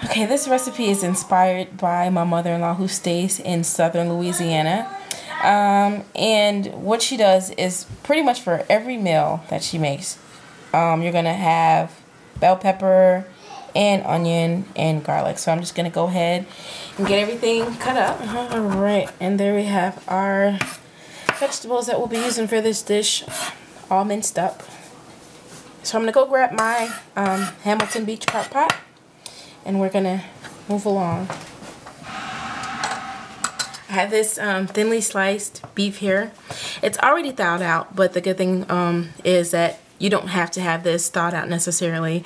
Okay, this recipe is inspired by my mother-in-law who stays in southern Louisiana. And what she does is pretty much for every meal that she makes, you're going to have bell pepper and onion and garlic. So I'm just going to go ahead and get everything cut up. Alright, and there we have our vegetables that we'll be using for this dish, all minced up. So I'm going to go grab my Hamilton Beach crock pot, and we're going to move along. I have this thinly sliced beef here. It's already thawed out, but the good thing is that you don't have to have this thawed out necessarily.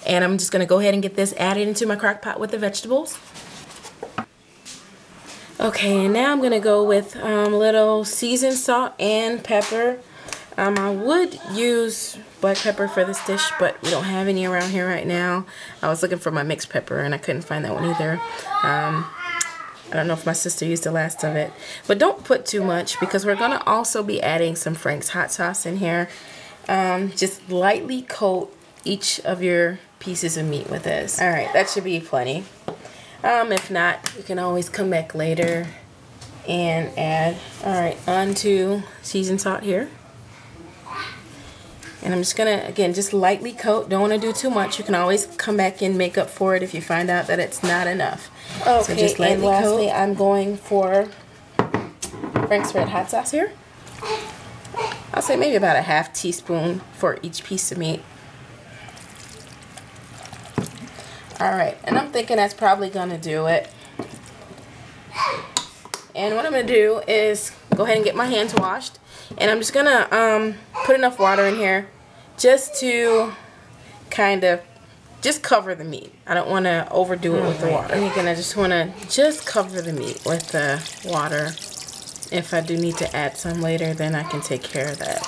And I'm just going to go ahead and get this added into my crock pot with the vegetables. Okay, and now I'm going to go with a little seasoned salt and pepper. I would use black pepper for this dish, but we don't have any around here right now. I was looking for my mixed pepper and I couldn't find that one either. I don't know if my sister used the last of it. But don't put too much because we're going to also be adding some Frank's hot sauce in here. Just lightly coat each of your pieces of meat with this. Alright, that should be plenty. If not, you can always come back later and add. Alright, on to seasoned salt here. And I'm just going to, again, just lightly coat. Don't want to do too much. You can always come back and make up for it if you find out that it's not enough. Okay, so just lightly and lastly, I'm going for Frank's Red Hot Sauce here. I'll say maybe about a ½ teaspoon for each piece of meat. Alright, and I'm thinking that's probably going to do it. And what I'm going to do is go ahead and get my hands washed. And I'm just going to put enough water in here just to kind of just cover the meat. I don't want to overdo it with the water. And again, I just want to just cover the meat with the water. If I do need to add some later, then I can take care of that.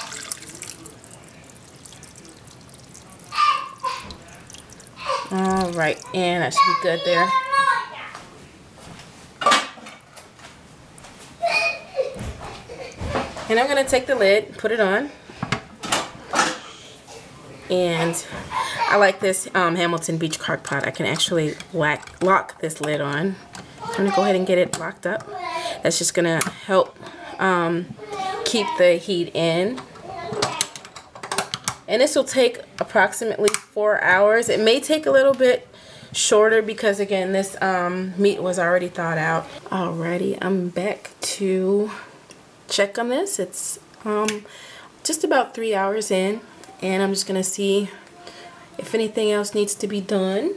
Alright, and that should be good there. And I'm going to take the lid, put it on. And I like this Hamilton Beach crock pot. I can actually lock this lid on. I'm going to go ahead and get it locked up. That's just going to help keep the heat in. And this will take approximately 4 hours. It may take a little bit shorter because, again, this meat was already thawed out. Alrighty, I'm back to check on this. It's just about 3 hours in, and I'm just gonna see if anything else needs to be done.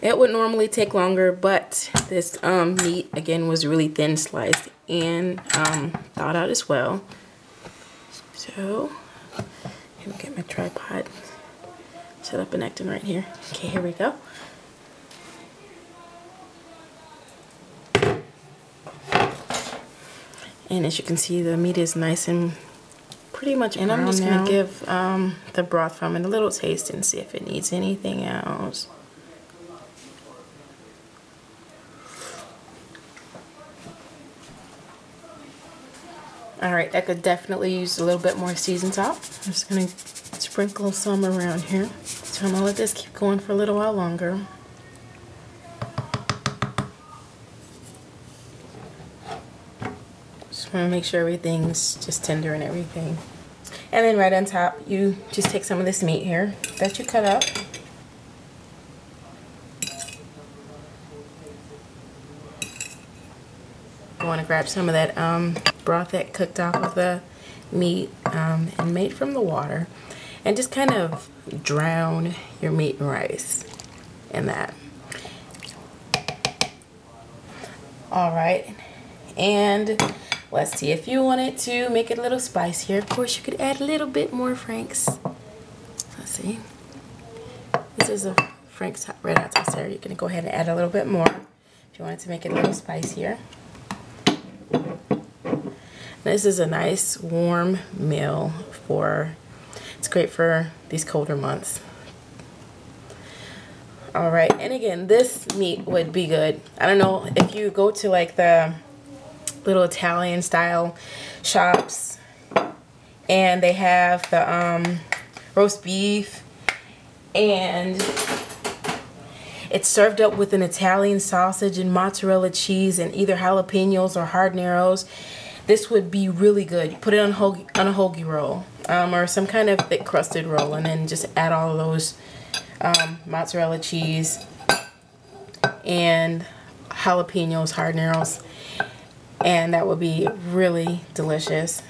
It would normally take longer, but this meat again was really thin sliced and thawed out as well. So let me get my tripod set up and acting right here. Okay, here we go. And as you can see, the meat is nice and pretty much brown. And I'm just going to give the broth from it a little taste and see if it needs anything else. Alright, that could definitely use a little bit more seasoned salt. I'm just going to sprinkle some around here. So I'm going to let this keep going for a little while longer. Just want to make sure everything's just tender and everything. And then right on top, you just take some of this meat here that you cut up. You want to grab some of that broth that cooked off of the meat and made from the water, and just kind of drown your meat and rice in that. Alright, and let's see, if you wanted to make it a little spicier, of course you could add a little bit more Frank's. Let's see, this is a Frank's Red Hot Sauce there. You can go ahead and add a little bit more if you wanted to make it a little spicier. This is a nice warm meal it's great for these colder months. Alright, and again, this meat would be good. I don't know if you go to like the little Italian style shops and they have the roast beef, and it's served up with an Italian sausage and mozzarella cheese and either jalapenos or habaneros. This would be really good. You put it on a hoagie roll, or some kind of thick crusted roll, and then just add all of those mozzarella cheese and jalapenos, habaneros, and that would be really delicious.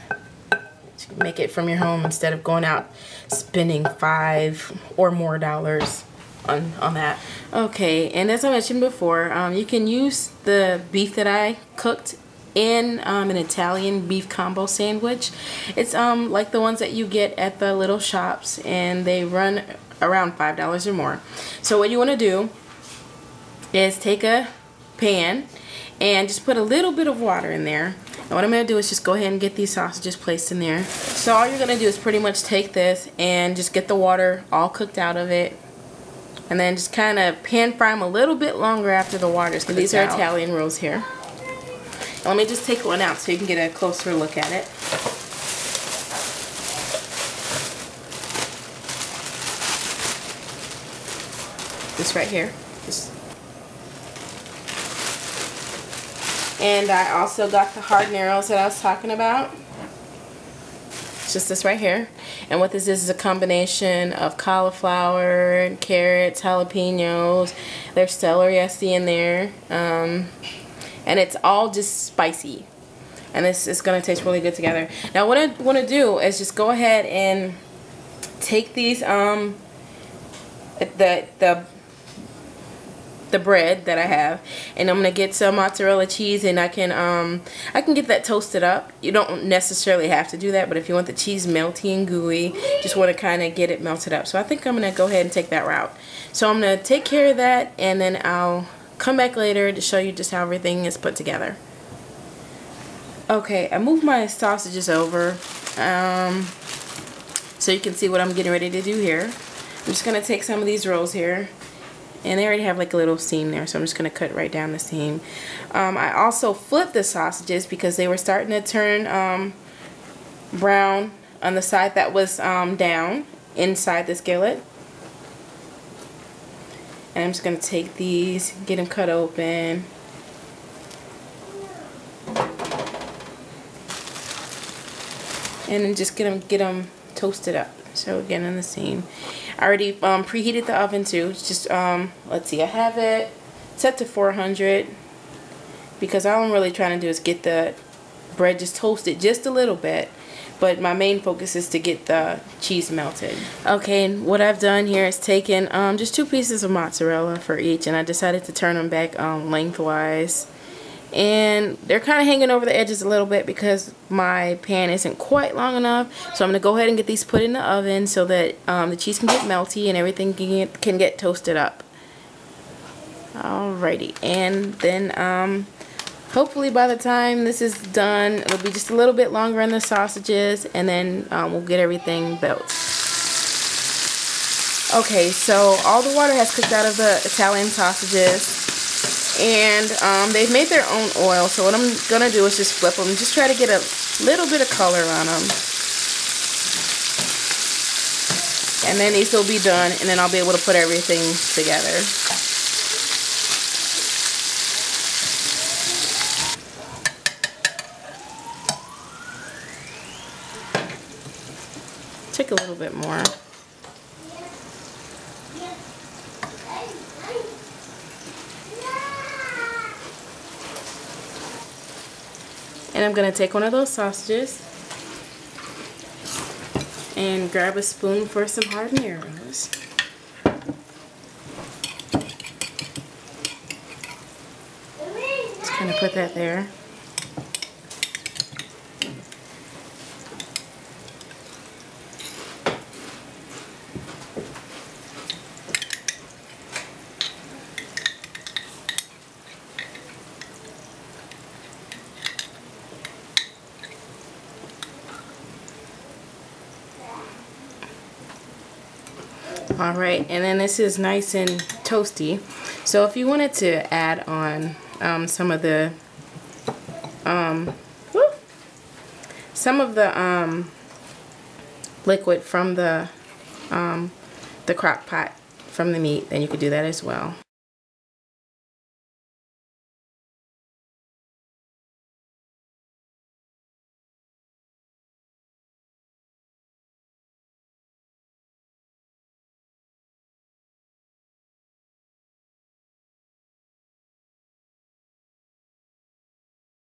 You can make it from your home instead of going out spending $5 or more on that. Okay, and as I mentioned before, you can use the beef that I cooked in an Italian beef combo sandwich. It's like the ones that you get at the little shops, and they run around $5 or more. So what you want to do is take a pan and just put a little bit of water in there. And what I'm going to do is just go ahead and get these sausages placed in there. So all you're going to do is pretty much take this and just get the water all cooked out of it, and then just kind of pan fry them a little bit longer after the water's cooked. These are Italian rolls here. Let me just take one out so you can get a closer look at it. This right here. And I also got the habaneros that I was talking about. It's just this right here. And what this is a combination of cauliflower, carrots, jalapenos. There's celery I see in there. And it's all just spicy, and this is going to taste really good together. Now what I want to do is just go ahead and take these the bread that I have, and I'm going to get some mozzarella cheese, and I can get that toasted up. You don't necessarily have to do that, but if you want the cheese melty and gooey, just want to kind of get it melted up. So I think I'm going to go ahead and take that route. So I'm going to take care of that, and then I'll come back later to show you just how everything is put together. Okay, I moved my sausages over so you can see what I'm getting ready to do here. I'm just going to take some of these rolls here, and they already have like a little seam there, so I'm just going to cut right down the seam. I also flipped the sausages because they were starting to turn brown on the side that was down inside the skillet. And I'm just going to take these, get them cut open. And then just get them toasted up. So again, in the same. I already preheated the oven too. It's just, let's see, I have it set to 400 because all I'm really trying to do is get the bread just toasted just a little bit. But my main focus is to get the cheese melted. Okay, and what I've done here is taken just 2 pieces of mozzarella for each, and I decided to turn them back lengthwise. And they're kind of hanging over the edges a little bit because my pan isn't quite long enough. So I'm going to go ahead and get these put in the oven so that the cheese can get melty and everything can get toasted up. Alrighty, and then hopefully by the time this is done, it'll be just a little bit longer on the sausages, and then we'll get everything built. Okay, so all the water has cooked out of the Italian sausages, and they've made their own oil. So what I'm going to do is just flip them, just try to get a little bit of color on them. And then these will be done, and then I'll be able to put everything together. Take a little bit more. And I'm going to take one of those sausages and grab a spoon for some habaneros. Just kind of put that there. Alright, and then this is nice and toasty. So if you wanted to add on some of the liquid from the the crock pot from the meat, then you could do that as well.